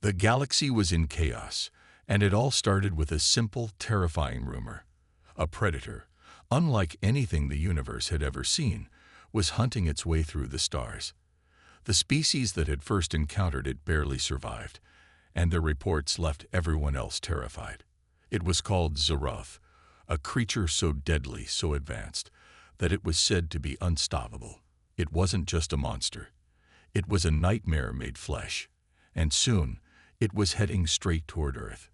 The galaxy was in chaos, and it all started with a simple, terrifying rumor. A predator, unlike anything the universe had ever seen, was hunting its way through the stars. The species that had first encountered it barely survived, and their reports left everyone else terrified. It was called Zaroth, a creature so deadly, so advanced, that it was said to be unstoppable. It wasn't just a monster. It was a nightmare made flesh, and soon it was heading straight toward Earth.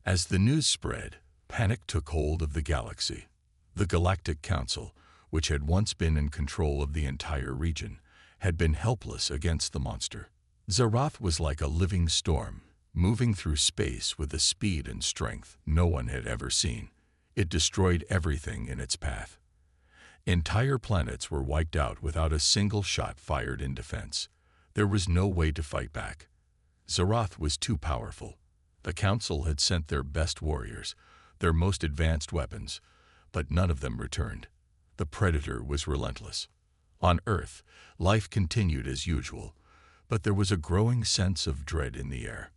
As the news spread, panic took hold of the galaxy. The Galactic Council, which had once been in control of the entire region, had been helpless against the monster. Zaroth was like a living storm, moving through space with a speed and strength no one had ever seen. It destroyed everything in its path. Entire planets were wiped out without a single shot fired in defense. There was no way to fight back. Zaroth was too powerful. The Council had sent their best warriors, their most advanced weapons, but none of them returned. The Predator was relentless. On Earth, life continued as usual, but there was a growing sense of dread in the air.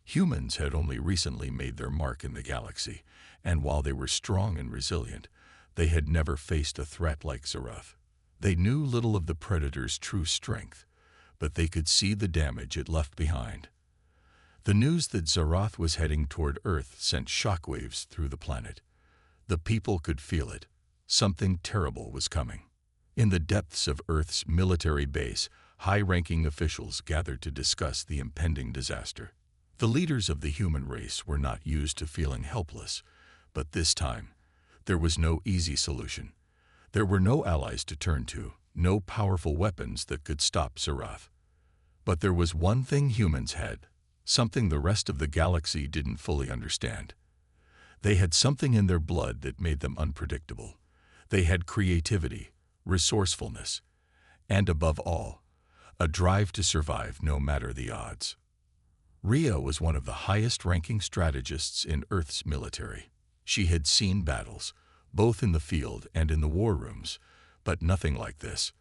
Humans had only recently made their mark in the galaxy, and while they were strong and resilient, they had never faced a threat like Zaroth. They knew little of the Predator's true strength, but they could see the damage it left behind. The news that Zaroth was heading toward Earth sent shockwaves through the planet. The people could feel it. Something terrible was coming. In the depths of Earth's military base, high-ranking officials gathered to discuss the impending disaster. The leaders of the human race were not used to feeling helpless, but this time, there was no easy solution. There were no allies to turn to, no powerful weapons that could stop Zaroth. But there was one thing humans had, something the rest of the galaxy didn't fully understand. They had something in their blood that made them unpredictable. They had creativity, resourcefulness, and above all, a drive to survive no matter the odds. Rhea was one of the highest-ranking strategists in Earth's military. She had seen battles, both in the field and in the war rooms, but nothing like this.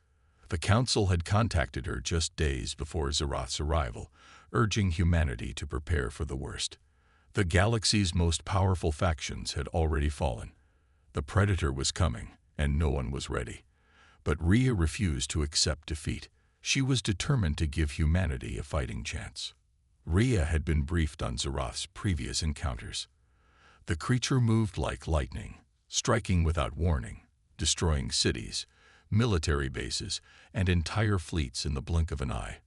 The Council had contacted her just days before Zaroth's arrival, urging humanity to prepare for the worst. The galaxy's most powerful factions had already fallen. The Predator was coming, and no one was ready. But Rhea refused to accept defeat. She was determined to give humanity a fighting chance. Rhea had been briefed on Zaroth's previous encounters. The creature moved like lightning, striking without warning, destroying cities, military bases, and entire fleets in the blink of an eye.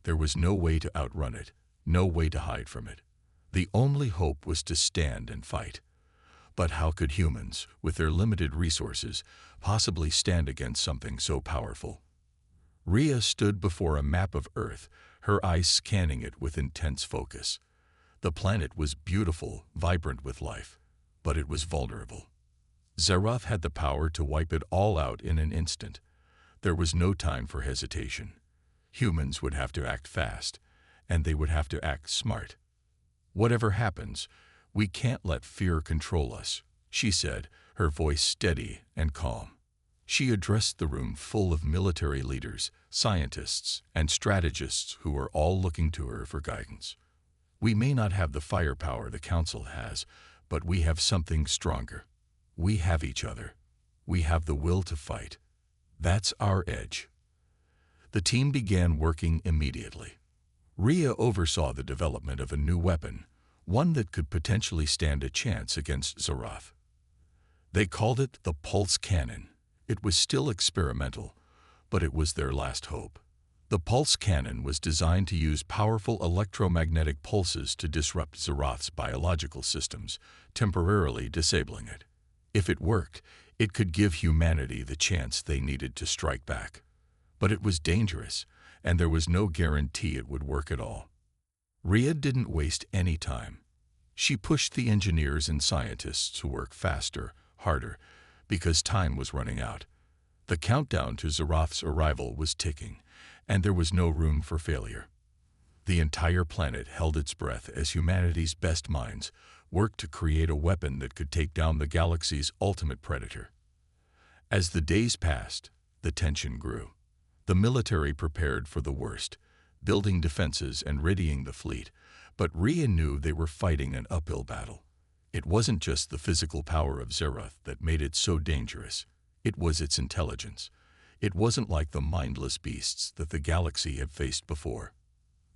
There was no way to outrun it, no way to hide from it. The only hope was to stand and fight. But how could humans, with their limited resources, possibly stand against something so powerful? Rhea stood before a map of Earth, her eyes scanning it with intense focus. The planet was beautiful, vibrant with life, but it was vulnerable. Zaroth had the power to wipe it all out in an instant. There was no time for hesitation. Humans would have to act fast, and they would have to act smart. "Whatever happens, we can't let fear control us," she said, her voice steady and calm. She addressed the room full of military leaders, scientists, and strategists who were all looking to her for guidance. "We may not have the firepower the Council has, but we have something stronger. We have each other. We have the will to fight. That's our edge." The team began working immediately. Rhea oversaw the development of a new weapon, one that could potentially stand a chance against Zaroth. They called it the Pulse Cannon. It was still experimental, but it was their last hope. The Pulse Cannon was designed to use powerful electromagnetic pulses to disrupt Zaroth's biological systems, temporarily disabling it. If it worked, it could give humanity the chance they needed to strike back. But it was dangerous, and there was no guarantee it would work at all. Rhea didn't waste any time. She pushed the engineers and scientists to work faster, harder, because time was running out. The countdown to Zaroth's arrival was ticking, and there was no room for failure. The entire planet held its breath as humanity's best minds worked to create a weapon that could take down the galaxy's ultimate predator. As the days passed, the tension grew. The military prepared for the worst. building defenses and readying the fleet, but Rhea knew they were fighting an uphill battle. It wasn't just the physical power of Zerath that made it so dangerous. It was its intelligence. It wasn't like the mindless beasts that the galaxy had faced before.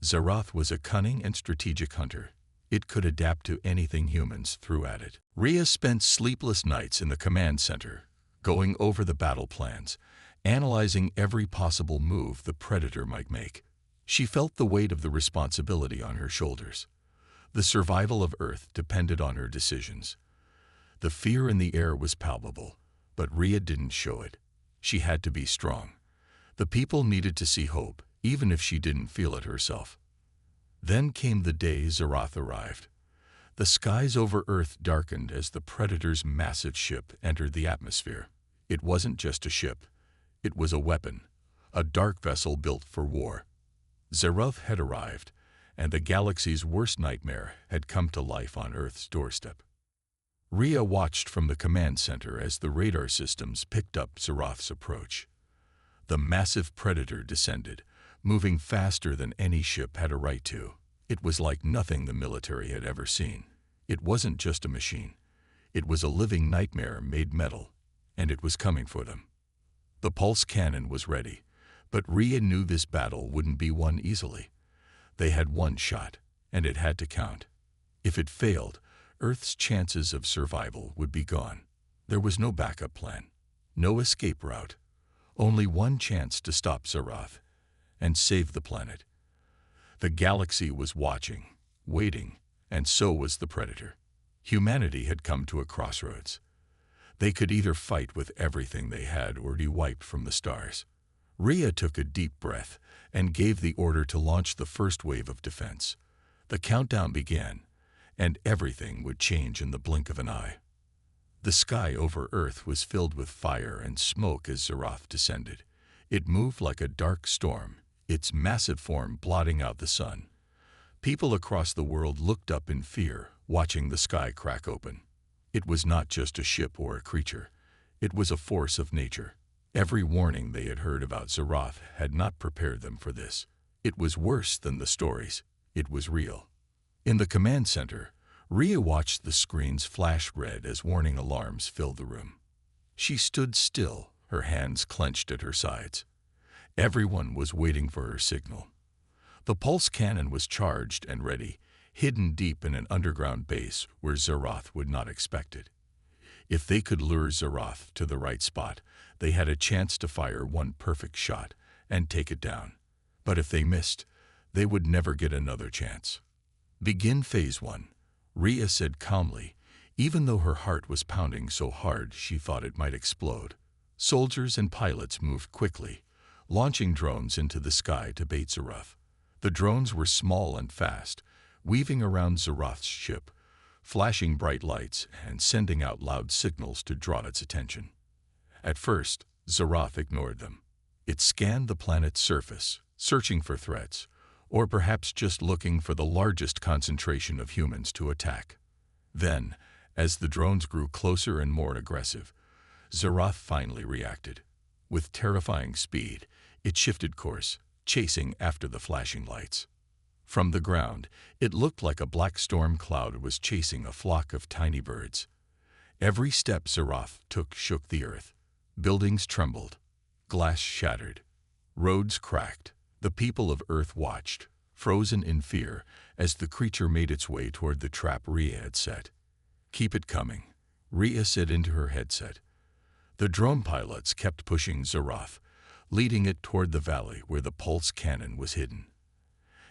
Zerath was a cunning and strategic hunter. It could adapt to anything humans threw at it. Rhea spent sleepless nights in the command center, going over the battle plans, analyzing every possible move the Predator might make. She felt the weight of the responsibility on her shoulders. The survival of Earth depended on her decisions. The fear in the air was palpable, but Rhea didn't show it. She had to be strong. The people needed to see hope, even if she didn't feel it herself. Then came the day Zerath arrived. The skies over Earth darkened as the Predator's massive ship entered the atmosphere. It wasn't just a ship. It was a weapon, a dark vessel built for war. Zerath had arrived, and the galaxy's worst nightmare had come to life on Earth's doorstep. Rhea watched from the command center as the radar systems picked up Zerath's approach. The massive Predator descended, moving faster than any ship had a right to. It was like nothing the military had ever seen. It wasn't just a machine. It was a living nightmare made metal, and it was coming for them. The pulse cannon was ready, but Rhea knew this battle wouldn't be won easily. They had one shot, and it had to count. If it failed, Earth's chances of survival would be gone. There was no backup plan, no escape route, only one chance to stop Zerath and save the planet. The galaxy was watching, waiting, and so was the Predator. Humanity had come to a crossroads. They could either fight with everything they had or be wiped from the stars. Rhea took a deep breath and gave the order to launch the first wave of defense. The countdown began, and everything would change in the blink of an eye. The sky over Earth was filled with fire and smoke as Zerath descended. It moved like a dark storm, its massive form blotting out the sun. People across the world looked up in fear, watching the sky crack open. It was not just a ship or a creature. It was a force of nature. Every warning they had heard about Zerath had not prepared them for this. It was worse than the stories. It was real. In the command center, Rhea watched the screens flash red as warning alarms filled the room. She stood still, her hands clenched at her sides. Everyone was waiting for her signal. The pulse cannon was charged and ready, hidden deep in an underground base where Zerath would not expect it. If they could lure Zerath to the right spot, they had a chance to fire one perfect shot and take it down. But if they missed, they would never get another chance. "Begin Phase 1, Rhea said calmly, even though her heart was pounding so hard she thought it might explode. Soldiers and pilots moved quickly, launching drones into the sky to bait Zerath. The drones were small and fast, weaving around Zerath's ship, flashing bright lights and sending out loud signals to draw its attention. At first, Zerath ignored them. It scanned the planet's surface, searching for threats, or perhaps just looking for the largest concentration of humans to attack. Then, as the drones grew closer and more aggressive, Zerath finally reacted. With terrifying speed, it shifted course, chasing after the flashing lights. From the ground, it looked like a black storm cloud was chasing a flock of tiny birds. Every step Zerath took shook the earth. Buildings trembled. Glass shattered. Roads cracked. The people of Earth watched, frozen in fear, as the creature made its way toward the trap Rhea had set. "Keep it coming," Rhea said into her headset. The drone pilots kept pushing Zerath, leading it toward the valley where the pulse cannon was hidden.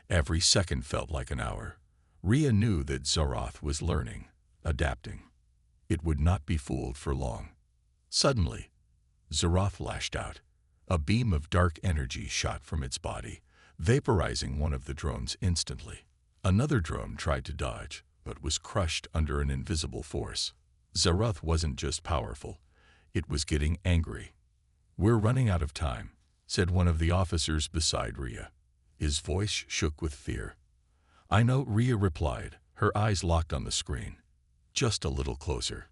Every second felt like an hour. Rhea knew that Zerath was learning, adapting. It would not be fooled for long. Suddenly, Zerath lashed out. A beam of dark energy shot from its body, vaporizing one of the drones instantly. Another drone tried to dodge, but was crushed under an invisible force. Zerath wasn't just powerful, it was getting angry. "We're running out of time," said one of the officers beside Rhea. His voice shook with fear. "I know," Rhea replied, her eyes locked on the screen. Just a little closer.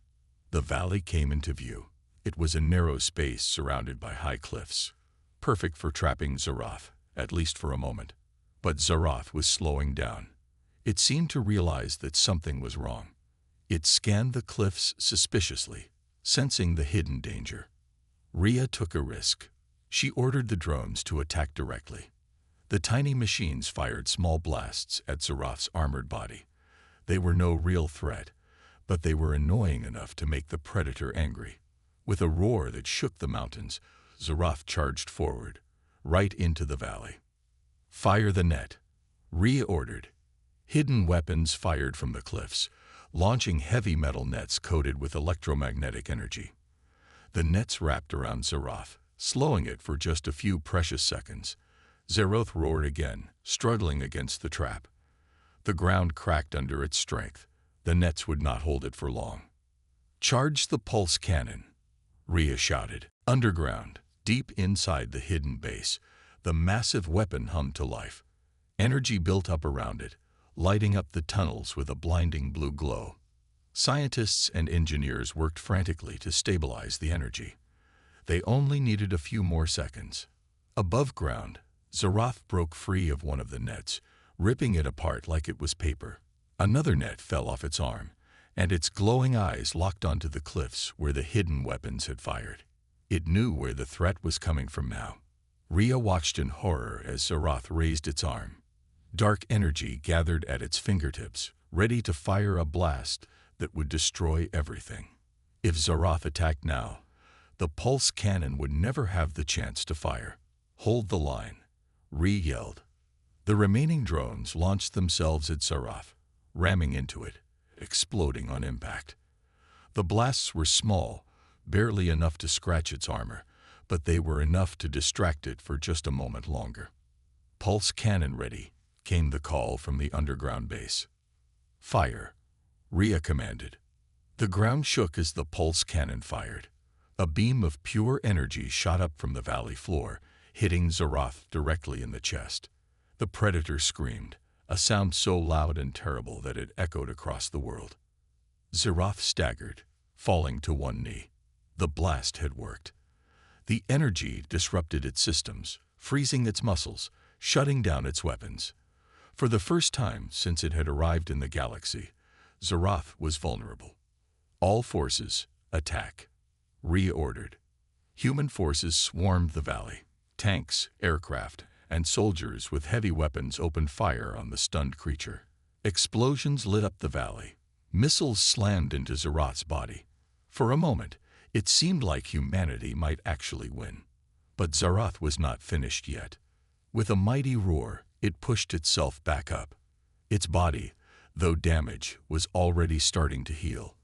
The valley came into view. It was a narrow space surrounded by high cliffs, perfect for trapping Zerath, at least for a moment. But Zarath was slowing down. It seemed to realize that something was wrong. It scanned the cliffs suspiciously, sensing the hidden danger. Rhea took a risk. She ordered the drones to attack directly. The tiny machines fired small blasts at Zarath's armored body. They were no real threat, but they were annoying enough to make the predator angry. With a roar that shook the mountains, Zarath charged forward, right into the valley. "Fire the net," Rhea ordered. Hidden weapons fired from the cliffs, launching heavy metal nets coated with electromagnetic energy. The nets wrapped around Zarath, slowing it for just a few precious seconds. Zarath roared again, struggling against the trap. The ground cracked under its strength. The nets would not hold it for long. "Charge the pulse cannon," Rhea shouted. Underground, deep inside the hidden base, the massive weapon hummed to life. Energy built up around it, lighting up the tunnels with a blinding blue glow. Scientists and engineers worked frantically to stabilize the energy. They only needed a few more seconds. Above ground, Zarath broke free of one of the nets, ripping it apart like it was paper. Another net fell off its arm, and its glowing eyes locked onto the cliffs where the hidden weapons had fired. It knew where the threat was coming from now. Rhea watched in horror as Zarath raised its arm. Dark energy gathered at its fingertips, ready to fire a blast that would destroy everything. If Zarath attacked now, the pulse cannon would never have the chance to fire. "Hold the line," Rhea yelled. The remaining drones launched themselves at Zarath, ramming into it, exploding on impact. The blasts were small, barely enough to scratch its armor, but they were enough to distract it for just a moment longer. "Pulse cannon ready," came the call from the underground base. "Fire," Rhea commanded. The ground shook as the pulse cannon fired. A beam of pure energy shot up from the valley floor, hitting Zarath directly in the chest. The predator screamed, a sound so loud and terrible that it echoed across the world. Zarath staggered, falling to one knee. The blast had worked. The energy disrupted its systems, freezing its muscles, shutting down its weapons. For the first time since it had arrived in the galaxy, Zarath was vulnerable. "All forces, attack," Rhea ordered. Human forces swarmed the valley. Tanks, aircraft, and soldiers with heavy weapons opened fire on the stunned creature. Explosions lit up the valley. Missiles slammed into Zarath's body. For a moment, it seemed like humanity might actually win. But Zarath was not finished yet. With a mighty roar, it pushed itself back up. Its body, though damaged, was already starting to heal.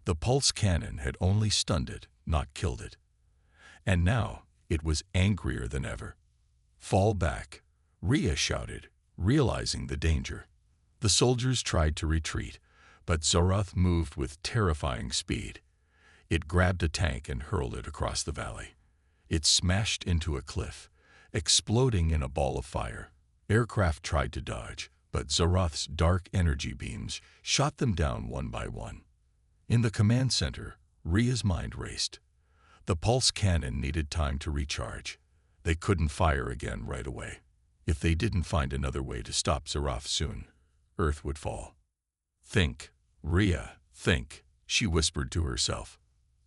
The pulse cannon had only stunned it, not killed it. And now, it was angrier than ever. "Fall back," Rhea shouted, realizing the danger. The soldiers tried to retreat, but Zarath moved with terrifying speed. It grabbed a tank and hurled it across the valley. It smashed into a cliff, exploding in a ball of fire. Aircraft tried to dodge, but Zarath's dark energy beams shot them down one by one. In the command center, Rhea's mind raced. The pulse cannon needed time to recharge. They couldn't fire again right away. If they didn't find another way to stop Zarath soon, Earth would fall. "Think, Rhea, think," she whispered to herself.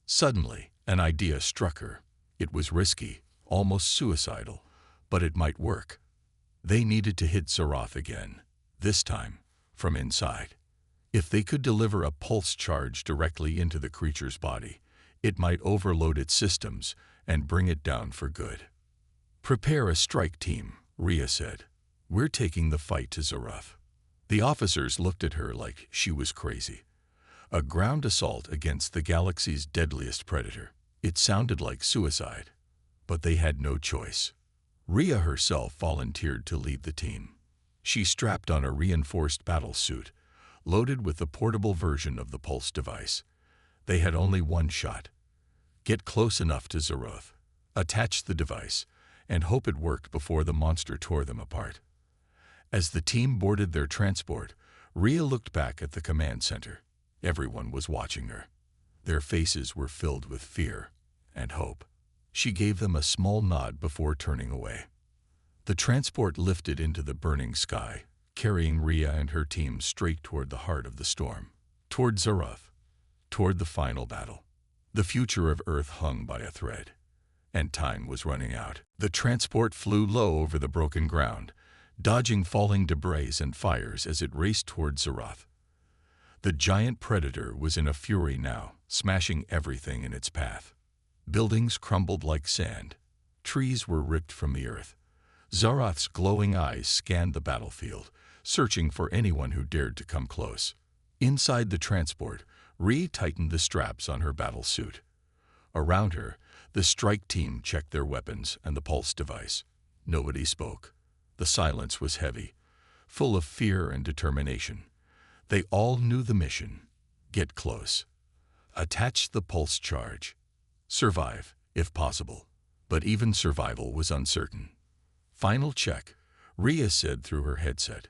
Suddenly, an idea struck her. It was risky, almost suicidal, but it might work. They needed to hit Zarath again, this time from inside. If they could deliver a pulse charge directly into the creature's body, it might overload its systems and bring it down for good. "Prepare a strike team," Rhea said. "We're taking the fight to Zarath." The officers looked at her like she was crazy. A ground assault against the galaxy's deadliest predator. It sounded like suicide, but they had no choice. Rhea herself volunteered to lead the team. She strapped on a reinforced battle suit, loaded with the portable version of the pulse device. They had only one shot. Get close enough to Zarath, attach the device, and hope it worked before the monster tore them apart. As the team boarded their transport, Rhea looked back at the command center. Everyone was watching her. Their faces were filled with fear and hope. She gave them a small nod before turning away. The transport lifted into the burning sky, carrying Rhea and her team straight toward the heart of the storm, toward Zaroth, toward the final battle. The future of Earth hung by a thread, and time was running out. The transport flew low over the broken ground, dodging falling debris and fires as it raced toward Zaroth. The giant predator was in a fury now, smashing everything in its path. Buildings crumbled like sand. Trees were ripped from the earth. Zaroth's glowing eyes scanned the battlefield, searching for anyone who dared to come close. Inside the transport, Rhea tightened the straps on her battle suit. Around her, the strike team checked their weapons and the pulse device. Nobody spoke. The silence was heavy, full of fear and determination. They all knew the mission. Get close. Attach the pulse charge. Survive, if possible. But even survival was uncertain. Final check, Rhea said through her headset.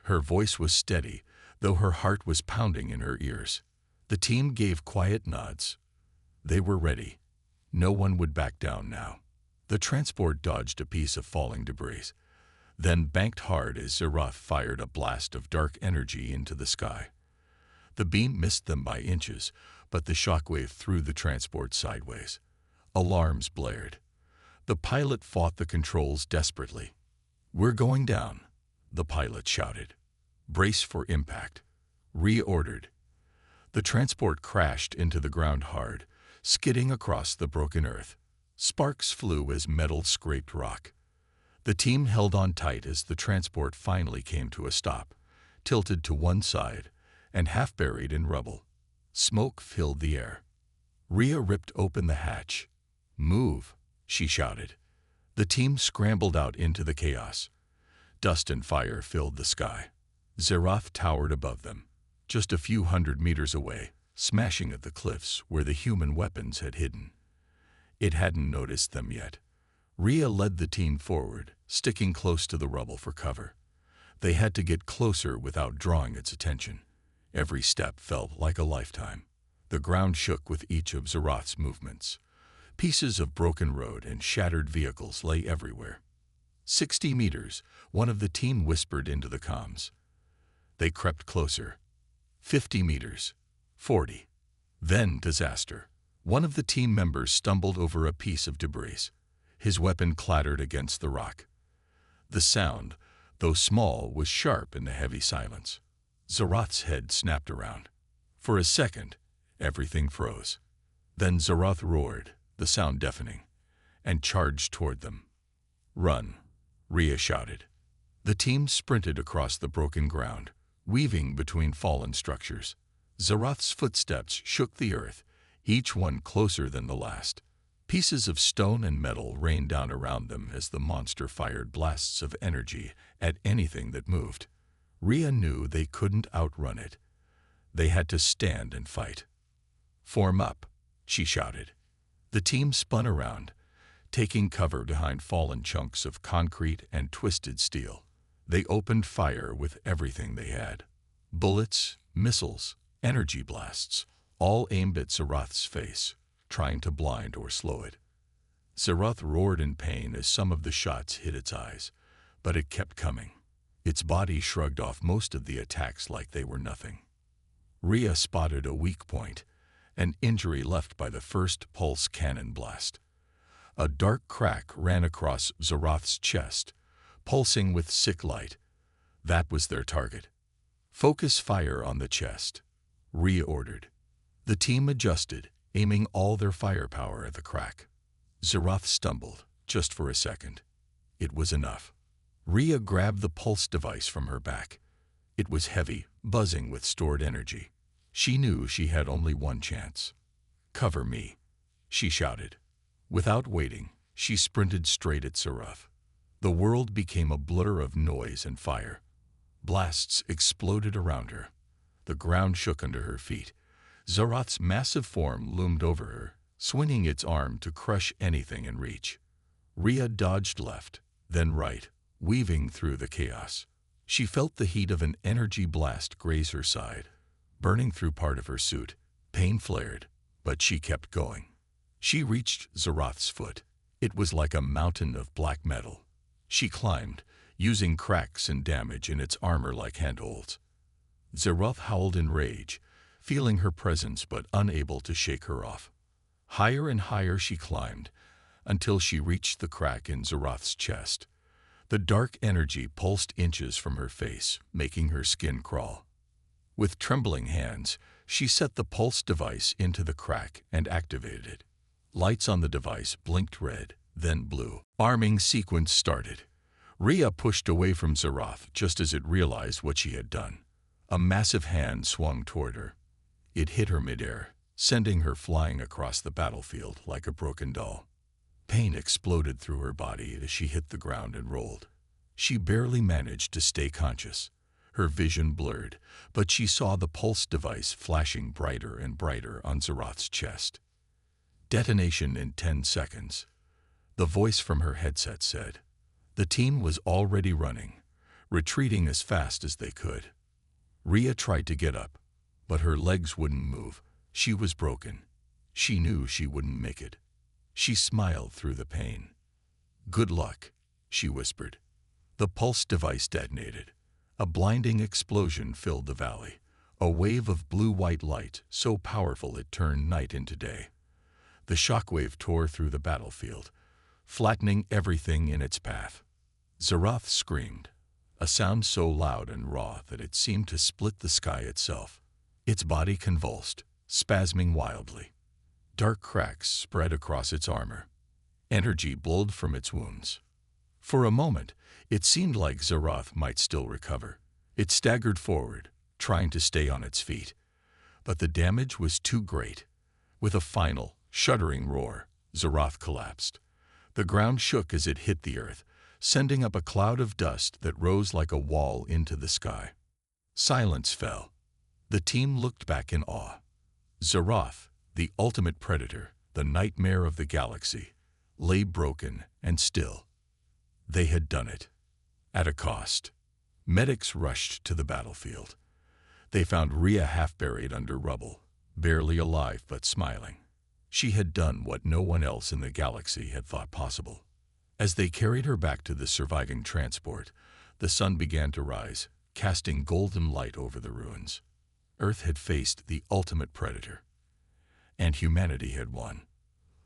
Her voice was steady, though her heart was pounding in her ears. The team gave quiet nods. They were ready. No one would back down now. The transport dodged a piece of falling debris, then banked hard as Zaroth fired a blast of dark energy into the sky. The beam missed them by inches, but the shockwave threw the transport sideways. Alarms blared. The pilot fought the controls desperately. "We're going down," the pilot shouted. "Brace for impact." Reordered. The transport crashed into the ground hard, skidding across the broken earth. Sparks flew as metal scraped rock. The team held on tight as the transport finally came to a stop, tilted to one side and half buried in rubble. Smoke filled the air. Rhea ripped open the hatch. "Move," she shouted. The team scrambled out into the chaos. Dust and fire filled the sky. Zaroth towered above them, just a few hundred meters away, smashing at the cliffs where the human weapons had hidden. It hadn't noticed them yet. Rhea led the team forward, sticking close to the rubble for cover. They had to get closer without drawing its attention. Every step felt like a lifetime. The ground shook with each of Zaroth's movements. Pieces of broken road and shattered vehicles lay everywhere. 60 meters, one of the team whispered into the comms. They crept closer. 50 meters. 40. Then disaster. One of the team members stumbled over a piece of debris. His weapon clattered against the rock. The sound, though small, was sharp in the heavy silence. Zaroth's head snapped around. For a second, everything froze. Then Zaroth roared, the sound deafening, and charged toward them. "Run," Rhea shouted. The team sprinted across the broken ground, weaving between fallen structures. Zaroth's footsteps shook the earth, each one closer than the last. Pieces of stone and metal rained down around them as the monster fired blasts of energy at anything that moved. Rhea knew they couldn't outrun it. They had to stand and fight. "Form up," she shouted. The team spun around, taking cover behind fallen chunks of concrete and twisted steel. They opened fire with everything they had. Bullets, missiles, energy blasts, all aimed at Zaroth's face, trying to blind or slow it. Zaroth roared in pain as some of the shots hit its eyes, but it kept coming. Its body shrugged off most of the attacks like they were nothing. Rhea spotted a weak point, an injury left by the first pulse cannon blast. A dark crack ran across Zaroth's chest, pulsing with sick light. That was their target. "Focus fire on the chest," Rhea ordered. The team adjusted, aiming all their firepower at the crack. Zaroth stumbled, just for a second. It was enough. Rhea grabbed the pulse device from her back. It was heavy, buzzing with stored energy. She knew she had only one chance. "Cover me," she shouted. Without waiting, she sprinted straight at Zaroth. The world became a blur of noise and fire. Blasts exploded around her. The ground shook under her feet. Zaroth's massive form loomed over her, swinging its arm to crush anything in reach. Rhea dodged left, then right, weaving through the chaos. She felt the heat of an energy blast graze her side, burning through part of her suit. Pain flared, but she kept going. She reached Zaroth's foot. It was like a mountain of black metal. She climbed, using cracks and damage in its armor like handholds. Zeroth howled in rage, feeling her presence but unable to shake her off. Higher and higher she climbed, until she reached the crack in Zeroth's chest. The dark energy pulsed inches from her face, making her skin crawl. With trembling hands, she set the pulse device into the crack and activated it. Lights on the device blinked red, then blue. Arming sequence started. Rhea pushed away from Zeroth just as it realized what she had done. A massive hand swung toward her. It hit her midair, sending her flying across the battlefield like a broken doll. Pain exploded through her body as she hit the ground and rolled. She barely managed to stay conscious. Her vision blurred, but she saw the pulse device flashing brighter and brighter on Zeroth's chest. Detonation in 10 seconds. The voice from her headset said. The team was already running, retreating as fast as they could. Rhea tried to get up, but her legs wouldn't move. She was broken. She knew she wouldn't make it. She smiled through the pain. "Good luck," she whispered. The pulse device detonated. A blinding explosion filled the valley, a wave of blue-white light so powerful it turned night into day. The shockwave tore through the battlefield, flattening everything in its path. Zeroth screamed, a sound so loud and raw that it seemed to split the sky itself. Its body convulsed, spasming wildly. Dark cracks spread across its armor. Energy blowed from its wounds. For a moment, it seemed like Zeroth might still recover. It staggered forward, trying to stay on its feet. But the damage was too great. With a final, shuddering roar, Zeroth collapsed. The ground shook as it hit the earth, sending up a cloud of dust that rose like a wall into the sky. Silence fell. The team looked back in awe. Zeroth, the ultimate predator, the nightmare of the galaxy, lay broken and still. They had done it. At a cost. Medics rushed to the battlefield. They found Rhea half buried under rubble, barely alive but smiling. She had done what no one else in the galaxy had thought possible. As they carried her back to the surviving transport, the sun began to rise, casting golden light over the ruins. Earth had faced the ultimate predator, and humanity had won.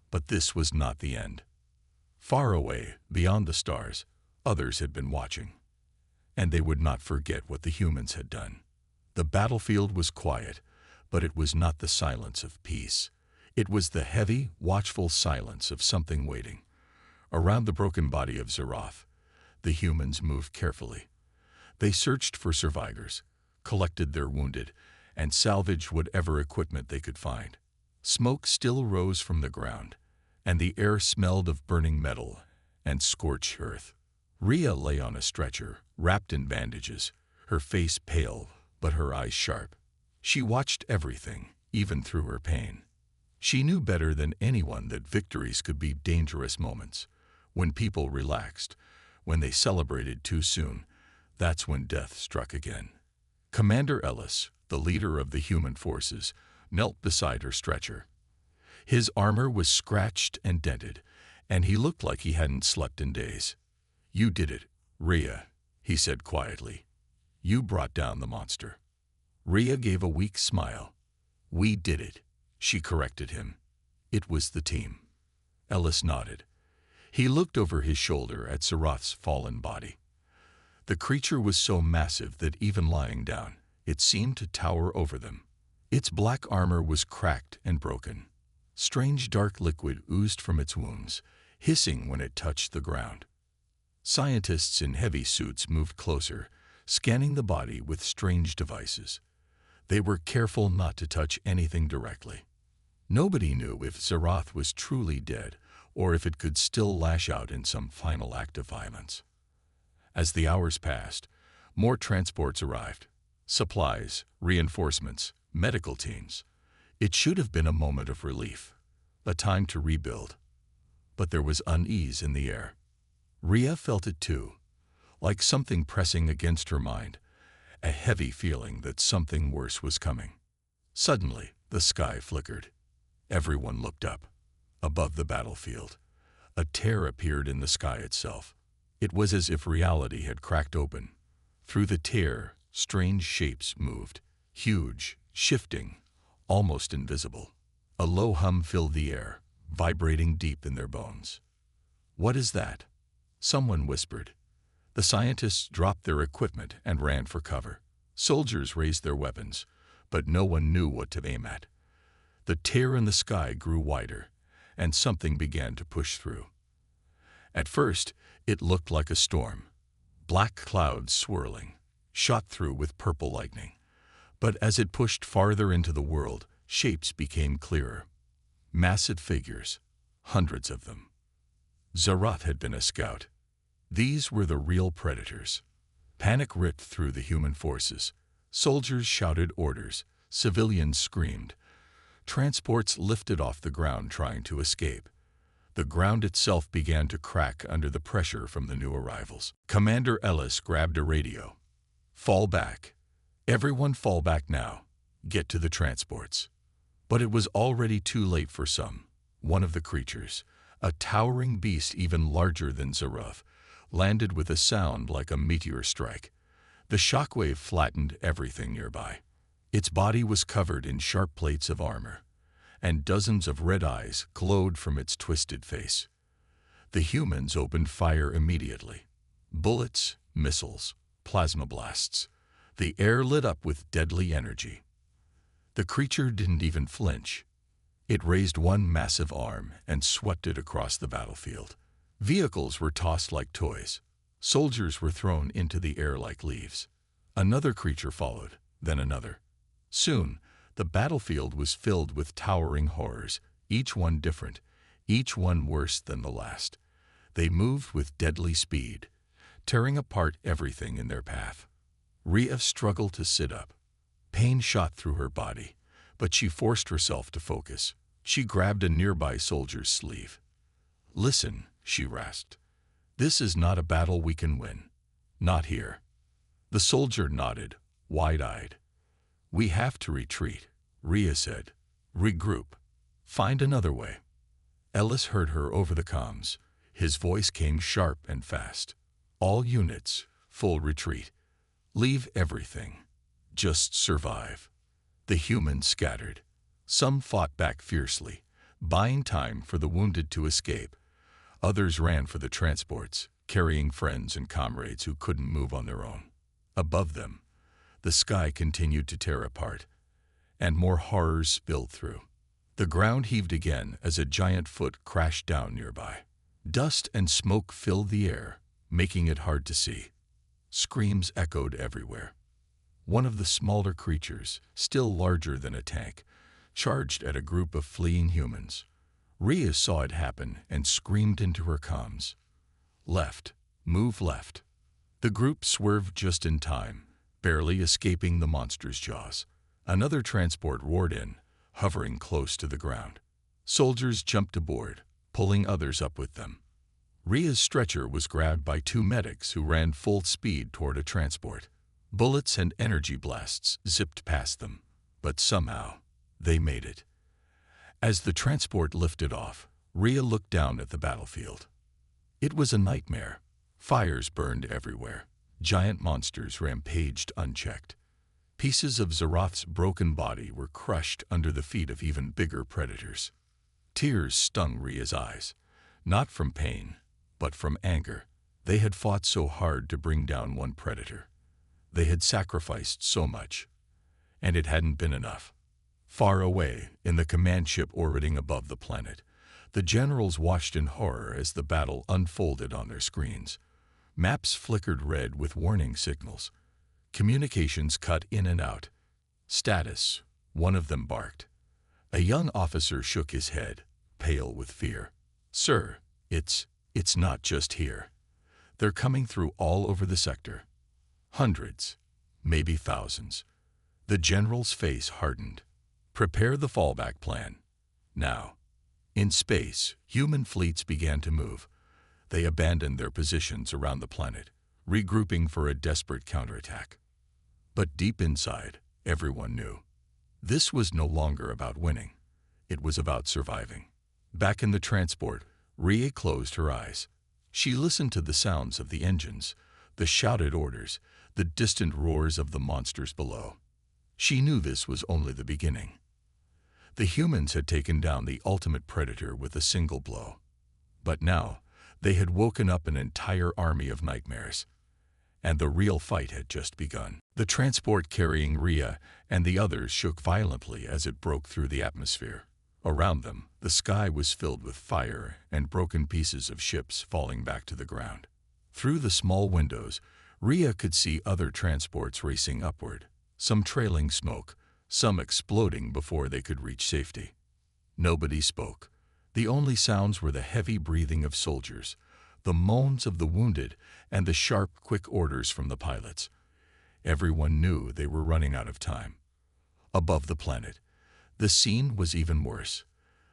But this was not the end. Far away, beyond the stars, others had been watching, and they would not forget what the humans had done. The battlefield was quiet, but it was not the silence of peace. It was the heavy, watchful silence of something waiting. Around the broken body of Zeroth, the humans moved carefully. They searched for survivors, collected their wounded, and salvaged whatever equipment they could find. Smoke still rose from the ground, and the air smelled of burning metal and scorched earth. Rhea lay on a stretcher, wrapped in bandages, her face pale, but her eyes sharp. She watched everything, even through her pain. She knew better than anyone that victories could be dangerous moments. When people relaxed, when they celebrated too soon, that's when death struck again. Commander Ellis, the leader of the human forces, knelt beside her stretcher. His armor was scratched and dented, and he looked like he hadn't slept in days. "You did it, Rhea," he said quietly. "You brought down the monster." Rhea gave a weak smile. "We did it," she corrected him. "It was the team." Ellis nodded. He looked over his shoulder at Zeroth's fallen body. The creature was so massive that even lying down, it seemed to tower over them. Its black armor was cracked and broken. Strange dark liquid oozed from its wounds, hissing when it touched the ground. Scientists in heavy suits moved closer, scanning the body with strange devices. They were careful not to touch anything directly. Nobody knew if Zeroth was truly dead or if it could still lash out in some final act of violence. As the hours passed, more transports arrived. Supplies, reinforcements, medical teams. It should have been a moment of relief, a time to rebuild. But there was unease in the air. Rhea felt it too, like something pressing against her mind, a heavy feeling that something worse was coming. Suddenly, the sky flickered. Everyone looked up. Above the battlefield, a tear appeared in the sky itself. It was as if reality had cracked open. Through the tear, strange shapes moved, huge, shifting, almost invisible. A low hum filled the air, vibrating deep in their bones. "What is that?" someone whispered. The scientists dropped their equipment and ran for cover. Soldiers raised their weapons, but no one knew what to aim at. The tear in the sky grew wider, and something began to push through. At first, it looked like a storm. Black clouds swirling, shot through with purple lightning. But as it pushed farther into the world, shapes became clearer. Massive figures, hundreds of them. Zarath had been a scout. These were the real predators. Panic ripped through the human forces. Soldiers shouted orders. Civilians screamed. Transports lifted off the ground trying to escape. The ground itself began to crack under the pressure from the new arrivals. Commander Ellis grabbed a radio. "Fall back. Everyone fall back now. Get to the transports." But it was already too late for some. One of the creatures, a towering beast even larger than Zarath, landed with a sound like a meteor strike. The shockwave flattened everything nearby. Its body was covered in sharp plates of armor, and dozens of red eyes glowed from its twisted face. The humans opened fire immediately. Bullets, missiles, plasma blasts. The air lit up with deadly energy. The creature didn't even flinch. It raised one massive arm and swept it across the battlefield. Vehicles were tossed like toys. Soldiers were thrown into the air like leaves. Another creature followed, then another. Soon, the battlefield was filled with towering horrors, each one different, each one worse than the last. They moved with deadly speed, tearing apart everything in their path. Rhea struggled to sit up. Pain shot through her body, but she forced herself to focus. She grabbed a nearby soldier's sleeve. "Listen," she rasped. "This is not a battle we can win. Not here." The soldier nodded, wide-eyed. "We have to retreat," Rhea said. "Regroup. Find another way." Ellis heard her over the comms. His voice came sharp and fast. "All units, full retreat. Leave everything. Just survive." The humans scattered. Some fought back fiercely, buying time for the wounded to escape. Others ran for the transports, carrying friends and comrades who couldn't move on their own. Above them, the sky continued to tear apart, and more horrors spilled through. The ground heaved again as a giant foot crashed down nearby. Dust and smoke filled the air, making it hard to see. Screams echoed everywhere. One of the smaller creatures, still larger than a tank, charged at a group of fleeing humans. Rhea saw it happen and screamed into her comms. "Left. Move left." The group swerved just in time, barely escaping the monster's jaws. Another transport roared in, hovering close to the ground. Soldiers jumped aboard, pulling others up with them. Rhea's stretcher was grabbed by two medics who ran full speed toward a transport. Bullets and energy blasts zipped past them, but somehow they made it. As the transport lifted off, Rhea looked down at the battlefield. It was a nightmare. Fires burned everywhere. Giant monsters rampaged unchecked. Pieces of Zarath's broken body were crushed under the feet of even bigger predators. Tears stung Rhea's eyes, not from pain, but from anger. They had fought so hard to bring down one predator. They had sacrificed so much, and it hadn't been enough. Far away, in the command ship orbiting above the planet, the generals watched in horror as the battle unfolded on their screens. Maps flickered red with warning signals. Communications cut in and out. "Status," one of them barked. A young officer shook his head, pale with fear. "Sir, it's not just here. They're coming through all over the sector. Hundreds, maybe thousands." The general's face hardened. "Prepare the fallback plan. Now." In space, human fleets began to move. They abandoned their positions around the planet, regrouping for a desperate counterattack. But deep inside, everyone knew. This was no longer about winning. It was about surviving. Back in the transport, Rhea closed her eyes. She listened to the sounds of the engines, the shouted orders, the distant roars of the monsters below. She knew this was only the beginning. The humans had taken down the ultimate predator with a single blow. But now, they had woken up an entire army of nightmares. And the real fight had just begun. The transport carrying Rhea and the others shook violently as it broke through the atmosphere. Around them, the sky was filled with fire and broken pieces of ships falling back to the ground. Through the small windows, Rhea could see other transports racing upward, some trailing smoke, some exploding before they could reach safety. Nobody spoke. The only sounds were the heavy breathing of soldiers, the moans of the wounded, and the sharp, quick orders from the pilots. Everyone knew they were running out of time. Above the planet, the scene was even worse.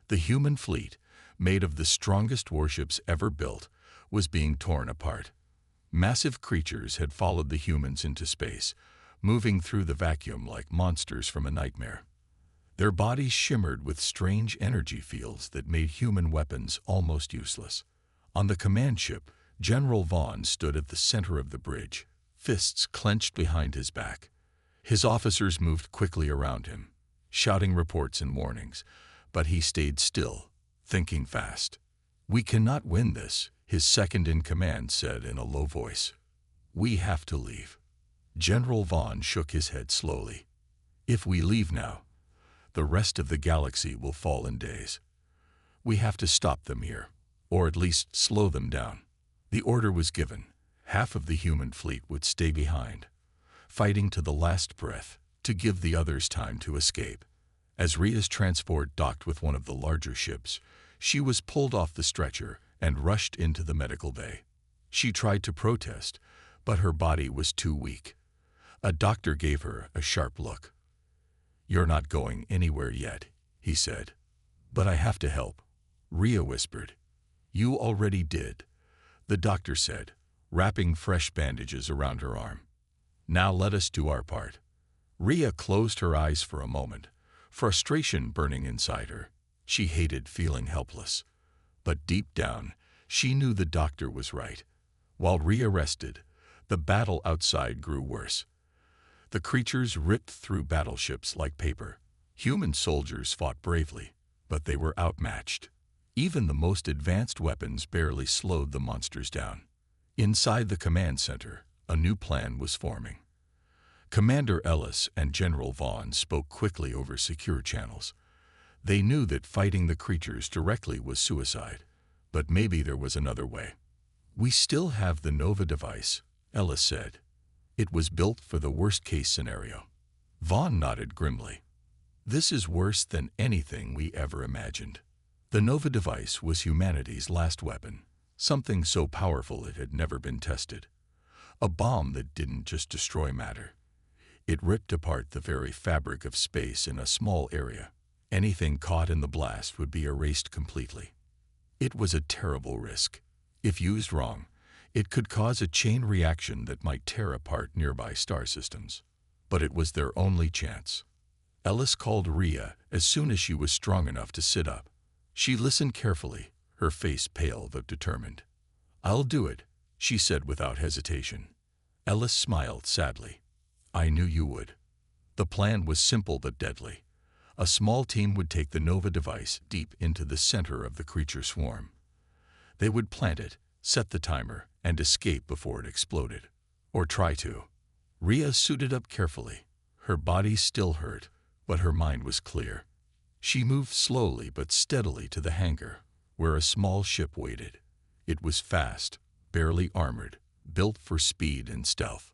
The human fleet, made of the strongest warships ever built, was being torn apart. Massive creatures had followed the humans into space, moving through the vacuum like monsters from a nightmare. Their bodies shimmered with strange energy fields that made human weapons almost useless. On the command ship, General Vaughn stood at the center of the bridge, fists clenched behind his back. His officers moved quickly around him, shouting reports and warnings, but he stayed still, thinking fast. "We cannot win this," his second-in-command said in a low voice. "We have to leave." General Vaughn shook his head slowly. "If we leave now, the rest of the galaxy will fall in days. We have to stop them here, or at least slow them down." The order was given. Half of the human fleet would stay behind, fighting to the last breath to give the others time to escape. As Rhea's transport docked with one of the larger ships, she was pulled off the stretcher and rushed into the medical bay. She tried to protest, but her body was too weak. A doctor gave her a sharp look. "You're not going anywhere yet," he said. "But I have to help," Rhea whispered. "You already did," the doctor said, wrapping fresh bandages around her arm. "Now let us do our part." Rhea closed her eyes for a moment, frustration burning inside her. She hated feeling helpless. But deep down, she knew the doctor was right. While Rhea rested, the battle outside grew worse. The creatures ripped through battleships like paper. Human soldiers fought bravely, but they were outmatched. Even the most advanced weapons barely slowed the monsters down. Inside the command center, a new plan was forming. Commander Ellis and General Vaughn spoke quickly over secure channels. They knew that fighting the creatures directly was suicide, but maybe there was another way. "We still have the Nova device," Ellis said. "It was built for the worst-case scenario." Vaughn nodded grimly. "This is worse than anything we ever imagined." The Nova device was humanity's last weapon, something so powerful it had never been tested. A bomb that didn't just destroy matter. It ripped apart the very fabric of space in a small area. Anything caught in the blast would be erased completely. It was a terrible risk. If used wrong, it could cause a chain reaction that might tear apart nearby star systems. But it was their only chance. Ellis called Rhea as soon as she was strong enough to sit up. She listened carefully, her face pale but determined. "I'll do it," she said without hesitation. Ellis smiled sadly. "I knew you would." The plan was simple but deadly. A small team would take the Nova device deep into the center of the creature swarm. They would plant it, set the timer, and escape before it exploded. Or try to. Rhea suited up carefully. Her body still hurt, but her mind was clear. She moved slowly but steadily to the hangar, where a small ship waited. It was fast, barely armored, built for speed and stealth.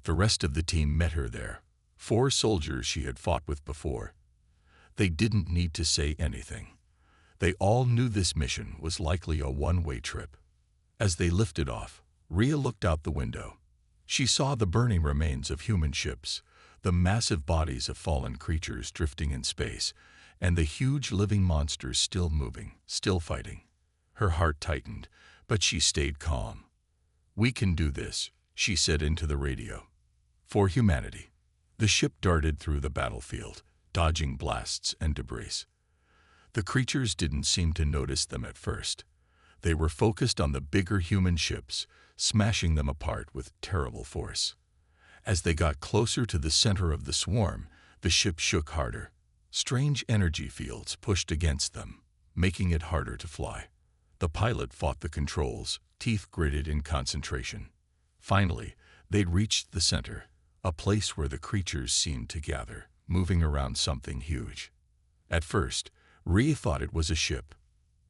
The rest of the team met her there, 4 soldiers she had fought with before. They didn't need to say anything. They all knew this mission was likely a one-way trip. As they lifted off, Rhea looked out the window. She saw the burning remains of human ships, the massive bodies of fallen creatures drifting in space, and the huge living monsters still moving, still fighting. Her heart tightened, but she stayed calm. "We can do this," she said into the radio. "For humanity." The ship darted through the battlefield, dodging blasts and debris. The creatures didn't seem to notice them at first. They were focused on the bigger human ships, smashing them apart with terrible force. As they got closer to the center of the swarm, the ship shook harder. Strange energy fields pushed against them, making it harder to fly. The pilot fought the controls, teeth gritted in concentration. Finally, they'd reached the center, a place where the creatures seemed to gather, moving around something huge. At first, Rhea thought it was a ship.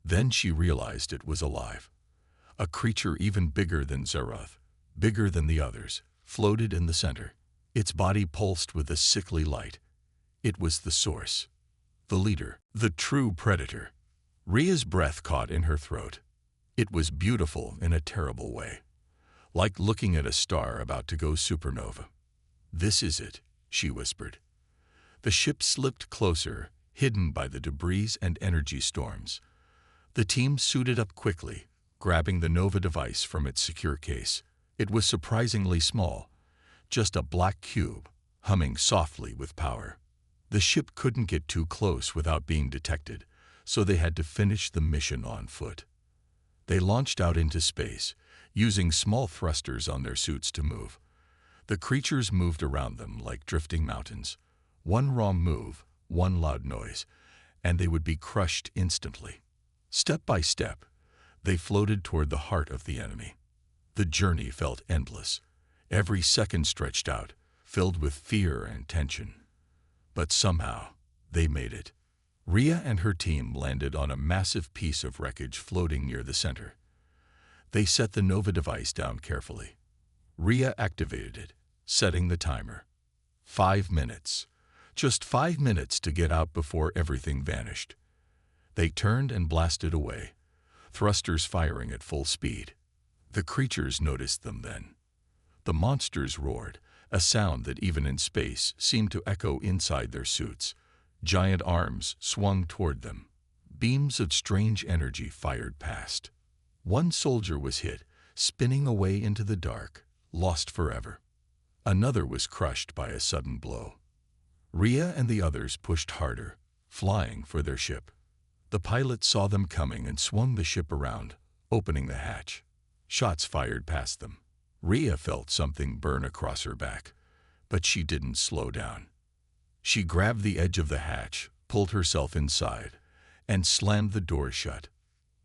Then she realized it was alive. A creature even bigger than Zerath, bigger than the others, floated in the center. Its body pulsed with a sickly light. It was the source, the leader, the true predator. Rhea's breath caught in her throat. It was beautiful in a terrible way, like looking at a star about to go supernova. "This is it," she whispered. The ship slipped closer, hidden by the debris and energy storms. The team suited up quickly, grabbing the Nova device from its secure case. It was surprisingly small, just a black cube, humming softly with power. The ship couldn't get too close without being detected, so they had to finish the mission on foot. They launched out into space, using small thrusters on their suits to move. The creatures moved around them like drifting mountains. One wrong move, one loud noise, and they would be crushed instantly. Step by step, they floated toward the heart of the enemy. The journey felt endless. Every second stretched out, filled with fear and tension. But somehow, they made it. Rhea and her team landed on a massive piece of wreckage floating near the center. They set the Nova device down carefully. Rhea activated it, setting the timer. 5 minutes. Just 5 minutes to get out before everything vanished. They turned and blasted away, thrusters firing at full speed. The creatures noticed them then. The monsters roared, a sound that even in space seemed to echo inside their suits. Giant arms swung toward them. Beams of strange energy fired past. One soldier was hit, spinning away into the dark, lost forever. Another was crushed by a sudden blow. Rhea and the others pushed harder, flying for their ship. The pilot saw them coming and swung the ship around, opening the hatch. Shots fired past them. Rhea felt something burn across her back, but she didn't slow down. She grabbed the edge of the hatch, pulled herself inside, and slammed the door shut.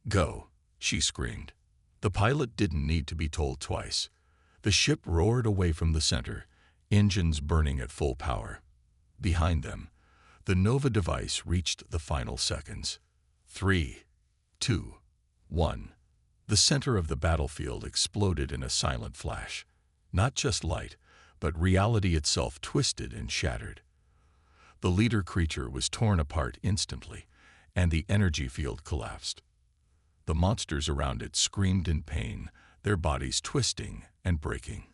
"Go," she screamed. The pilot didn't need to be told twice. The ship roared away from the center, engines burning at full power. Behind them, the Nova device reached the final seconds. 3, 2, 1. The center of the battlefield exploded in a silent flash. Not just light, but reality itself twisted and shattered. The leader creature was torn apart instantly, and the energy field collapsed. The monsters around it screamed in pain, their bodies twisting and breaking.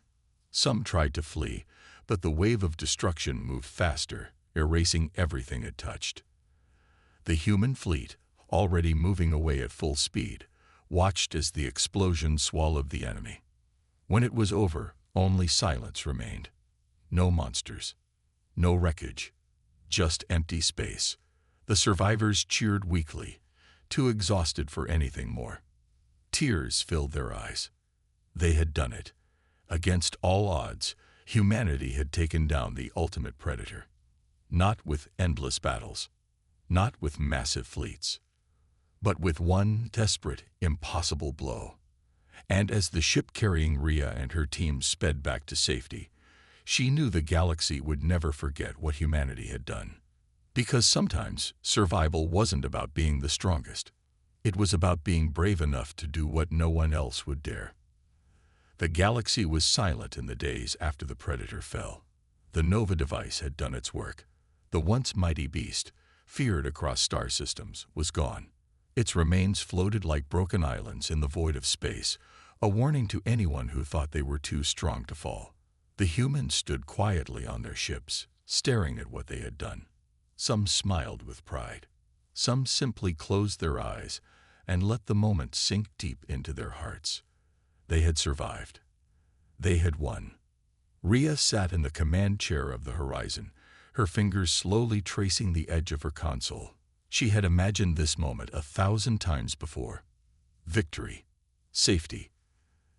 Some tried to flee, but the wave of destruction moved faster, erasing everything it touched. The human fleet, already moving away at full speed, watched as the explosion swallowed the enemy. When it was over, only silence remained. No monsters, no wreckage, just empty space. The survivors cheered weakly, too exhausted for anything more. Tears filled their eyes. They had done it. Against all odds, humanity had taken down the ultimate predator. Not with endless battles, not with massive fleets, but with one desperate, impossible blow. And as the ship carrying Rhea and her team sped back to safety, she knew the galaxy would never forget what humanity had done. Because sometimes survival wasn't about being the strongest. It was about being brave enough to do what no one else would dare. The galaxy was silent in the days after the Predator fell. The Nova device had done its work. The once mighty beast, feared across star systems, was gone. Its remains floated like broken islands in the void of space, a warning to anyone who thought they were too strong to fall. The humans stood quietly on their ships, staring at what they had done. Some smiled with pride. Some simply closed their eyes and let the moment sink deep into their hearts. They had survived. They had won. Rhea sat in the command chair of the horizon, her fingers slowly tracing the edge of her console. She had imagined this moment 1,000 times before. victory, safety,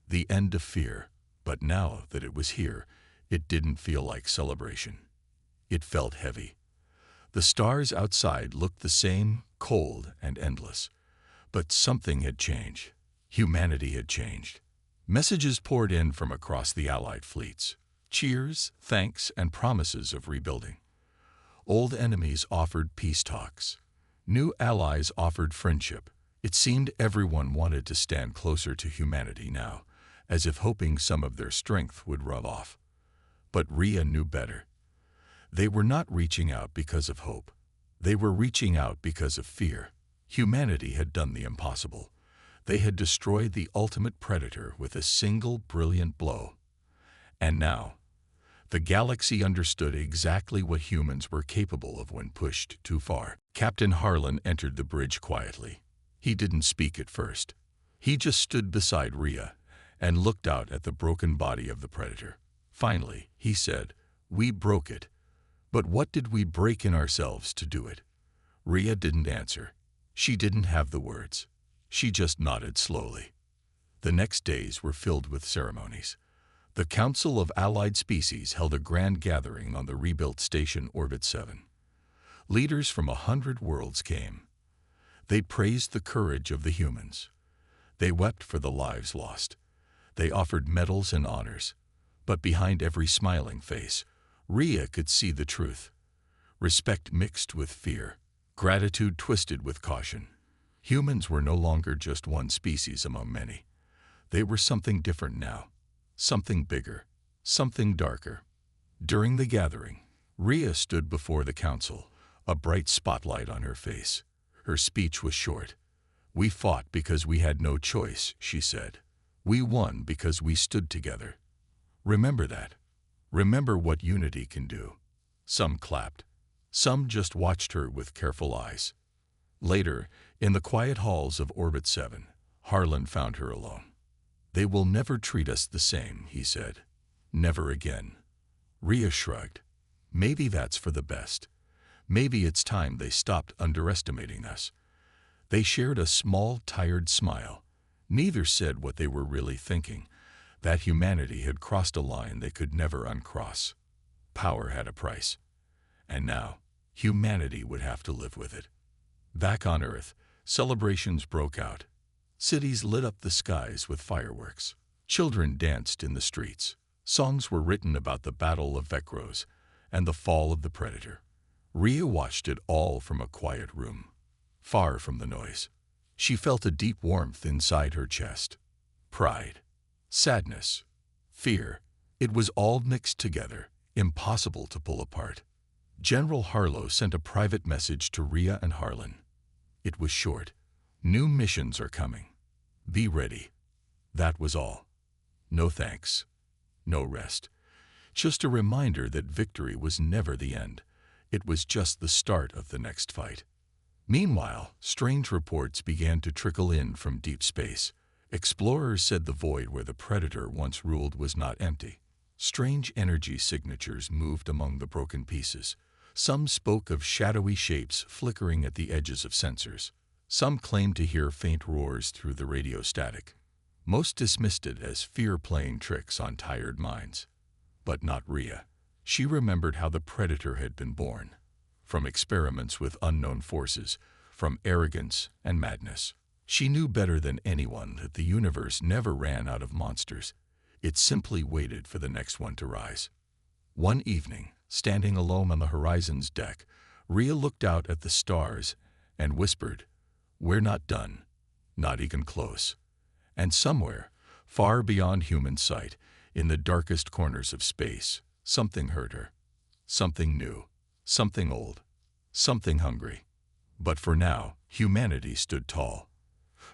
the end of fear. But now that it was here, it didn't feel like celebration. It felt heavy. The stars outside looked the same, cold and endless. But something had changed. Humanity had changed. Messages poured in from across the Allied fleets. Cheers, thanks, and promises of rebuilding. Old enemies offered peace talks. New allies offered friendship. It seemed everyone wanted to stand closer to humanity now, as if hoping some of their strength would rub off. But Rhea knew better. They were not reaching out because of hope. They were reaching out because of fear. Humanity had done the impossible. They had destroyed the ultimate predator with a single brilliant blow. And now, the galaxy understood exactly what humans were capable of when pushed too far. Captain Harlan entered the bridge quietly. He didn't speak at first. He just stood beside Rhea and looked out at the broken body of the predator. Finally, he said, "We broke it. But what did we break in ourselves to do it?" Rhea didn't answer. She didn't have the words. She just nodded slowly. The next days were filled with ceremonies. The Council of Allied Species held a grand gathering on the rebuilt station Orbit 7. Leaders from 100 worlds came. They praised the courage of the humans. They wept for the lives lost. They offered medals and honors. But behind every smiling face, Rhea could see the truth. Respect mixed with fear. Gratitude twisted with caution. Humans were no longer just one species among many. They were something different now. Something bigger. Something darker. During the gathering, Rhea stood before the council, a bright spotlight on her face. Her speech was short. "We fought because we had no choice," she said. "We won because we stood together. Remember that. Remember what unity can do." Some clapped. Some just watched her with careful eyes. Later, in the quiet halls of Orbit 7, Harlan found her alone. "They will never treat us the same," he said. "Never again." Rhea shrugged. "Maybe that's for the best. Maybe it's time they stopped underestimating us." They shared a small, tired smile. Neither said what they were really thinking, that humanity had crossed a line they could never uncross. Power had a price. And now, humanity would have to live with it. Back on Earth, celebrations broke out. Cities lit up the skies with fireworks. Children danced in the streets. Songs were written about the Battle of Vecros and the fall of the Predator. Rhea watched it all from a quiet room, far from the noise. She felt a deep warmth inside her chest. Pride, sadness, fear. It was all mixed together, impossible to pull apart. General Harlow sent a private message to Rhea and Harlan. It was short. "New missions are coming. Be ready." That was all. No thanks. No rest. Just a reminder that victory was never the end. It was just the start of the next fight. Meanwhile, strange reports began to trickle in from deep space. Explorers said the void where the Predator once ruled was not empty. Strange energy signatures moved among the broken pieces. Some spoke of shadowy shapes flickering at the edges of sensors. Some claimed to hear faint roars through the radio static. Most dismissed it as fear playing tricks on tired minds. But not Rhea. She remembered how the Predator had been born. From experiments with unknown forces, from arrogance and madness. She knew better than anyone that the universe never ran out of monsters. It simply waited for the next one to rise. One evening, standing alone on the horizon's deck, Rhea looked out at the stars and whispered, "We're not done, not even close." And somewhere, far beyond human sight, in the darkest corners of space, something heard her. Something new, something old, something hungry. But for now, humanity stood tall.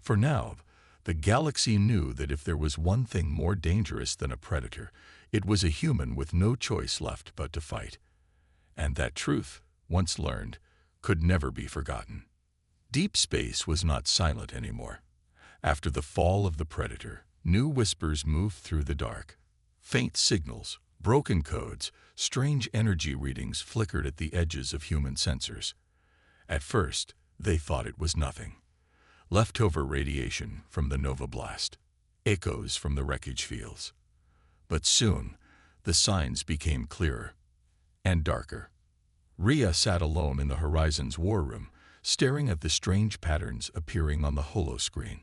For now, the galaxy knew that if there was one thing more dangerous than a predator, it was a human with no choice left but to fight. And that truth, once learned, could never be forgotten. Deep space was not silent anymore. After the fall of the Predator, new whispers moved through the dark. Faint signals, broken codes, strange energy readings flickered at the edges of human sensors. At first, they thought it was nothing. leftover radiation from the nova blast, echoes from the wreckage fields. But soon, the signs became clearer and darker. Rhea sat alone in the Horizon's war room, staring at the strange patterns appearing on the holoscreen.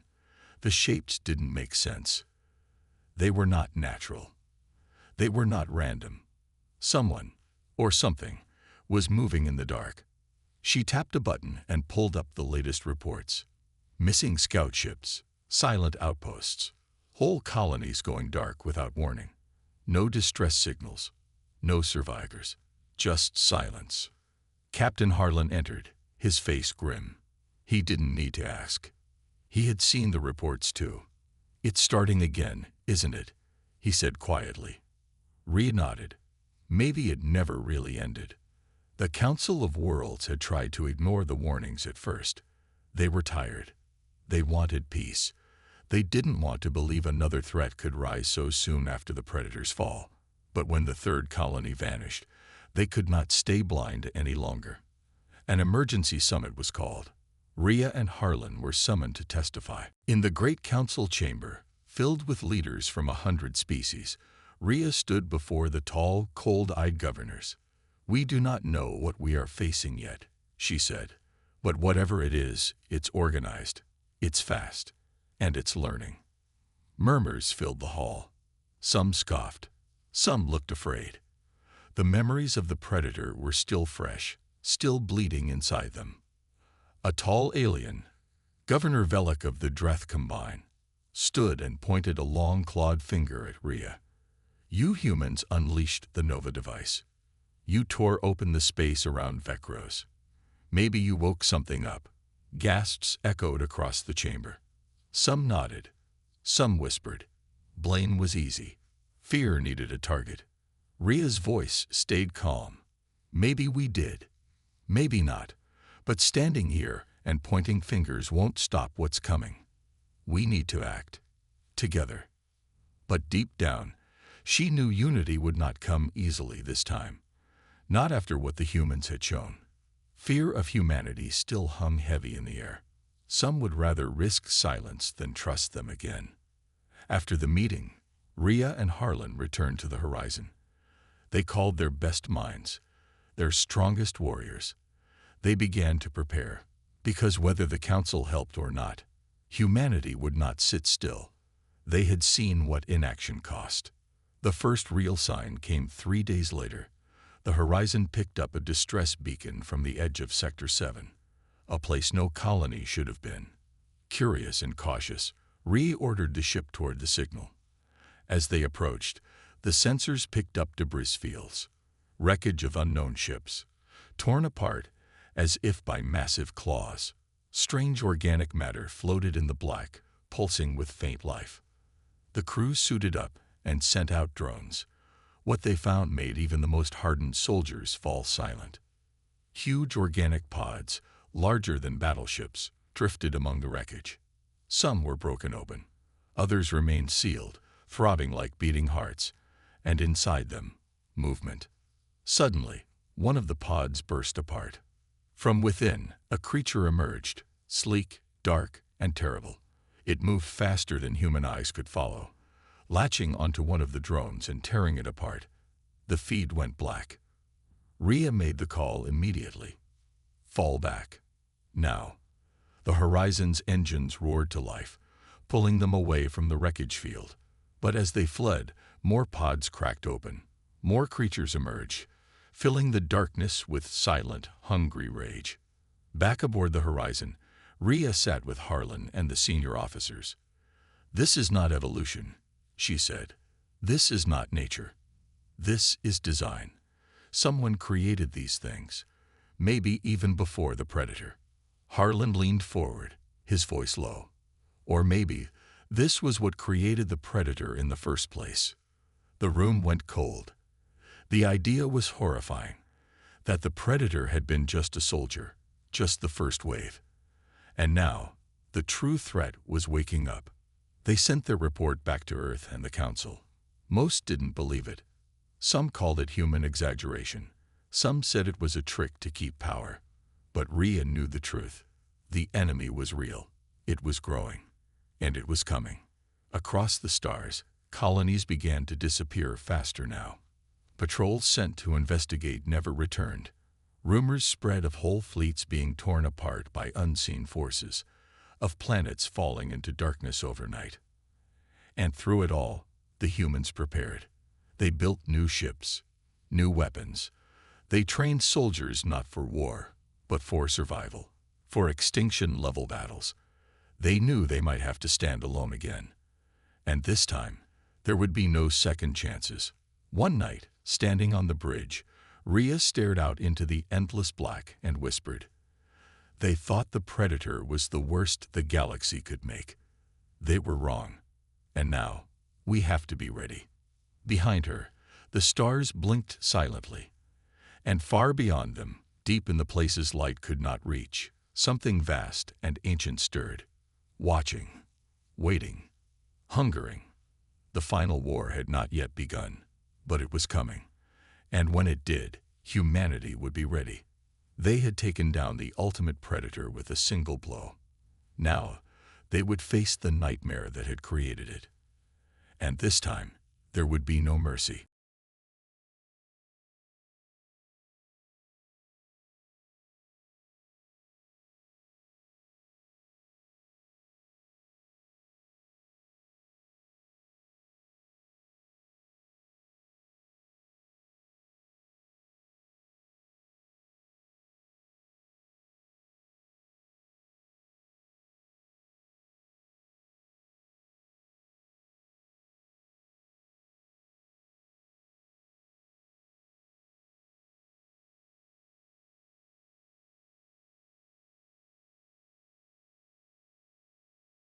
The shapes didn't make sense. They were not natural. They were not random. Someone, or something, was moving in the dark. She tapped a button and pulled up the latest reports. Missing scout ships, silent outposts, whole colonies going dark without warning. No distress signals, no survivors, just silence. Captain Harlan entered, his face grim. He didn't need to ask. He had seen the reports too. "It's starting again, isn't it?" he said quietly. Rhea nodded. Maybe it never really ended. The Council of Worlds had tried to ignore the warnings at first. They were tired. They wanted peace. They didn't want to believe another threat could rise so soon after the Predator's fall. But when the third colony vanished, they could not stay blind any longer. An emergency summit was called. Rhea and Harlan were summoned to testify. In the great council chamber, filled with leaders from 100 species, Rhea stood before the tall, cold-eyed governors. "We do not know what we are facing yet," she said. "But whatever it is, it's organized, it's fast, and it's learning." Murmurs filled the hall. Some scoffed. Some looked afraid. The memories of the Predator were still fresh, still bleeding inside them. A tall alien, Governor Velik of the Dreth Combine, stood and pointed a long clawed finger at Rhea. "You humans unleashed the Nova device. You tore open the space around Vecros. Maybe you woke something up." Gasps echoed across the chamber. Some nodded. Some whispered. Blame was easy. Fear needed a target. Rhea's voice stayed calm. "Maybe we did. Maybe not. But standing here and pointing fingers won't stop what's coming. We need to act. Together." But deep down, she knew unity would not come easily this time. Not after what the humans had shown. Fear of humanity still hung heavy in the air. Some would rather risk silence than trust them again. After the meeting, Rhea and Harlan returned to the Horizon. They called their best minds, their strongest warriors. They began to prepare, because whether the Council helped or not, humanity would not sit still. They had seen what inaction cost. The first real sign came 3 days later. The Horizon picked up a distress beacon from the edge of Sector 7, a place no colony should have been. Curious and cautious, Rhea ordered the ship toward the signal. As they approached, the sensors picked up debris fields, wreckage of unknown ships, torn apart as if by massive claws. Strange organic matter floated in the black, pulsing with faint life. The crew suited up and sent out drones. What they found made even the most hardened soldiers fall silent. Huge organic pods, larger than battleships, drifted among the wreckage. Some were broken open. Others remained sealed, throbbing like beating hearts, and inside them, movement. Suddenly, one of the pods burst apart. From within, a creature emerged, sleek, dark, and terrible. It moved faster than human eyes could follow, latching onto one of the drones and tearing it apart. The feed went black. Rhea made the call immediately. "Fall back. Now." The Horizon's engines roared to life, pulling them away from the wreckage field. But as they fled, more pods cracked open. More creatures emerged, filling the darkness with silent, hungry rage. Back aboard the Horizon, Rhea sat with Harlan and the senior officers. "This is not evolution," she said. "This is not nature. This is design. Someone created these things, maybe even before the Predator." Harlan leaned forward, his voice low. "Or maybe this was what created the Predator in the first place." The room went cold. The idea was horrifying, that the Predator had been just a soldier, just the first wave. And now, the true threat was waking up. They sent their report back to Earth and the Council. Most didn't believe it. Some called it human exaggeration. Some said it was a trick to keep power. But Rhea knew the truth. The enemy was real. It was growing, and it was coming. Across the stars, colonies began to disappear faster now. Patrols sent to investigate never returned. Rumors spread of whole fleets being torn apart by unseen forces, of planets falling into darkness overnight. And through it all, the humans prepared. They built new ships, new weapons. They trained soldiers not for war, but for survival, for extinction-level battles. They knew they might have to stand alone again. And this time, there would be no second chances. One night, standing on the bridge, Rhea stared out into the endless black and whispered, "They thought the Predator was the worst the galaxy could make. They were wrong. And now, we have to be ready." Behind her, the stars blinked silently. And far beyond them, deep in the places light could not reach, something vast and ancient stirred. Watching, waiting, hungering. The final war had not yet begun, but it was coming. And when it did, humanity would be ready. They had taken down the ultimate predator with a single blow. Now, they would face the nightmare that had created it. And this time, there would be no mercy.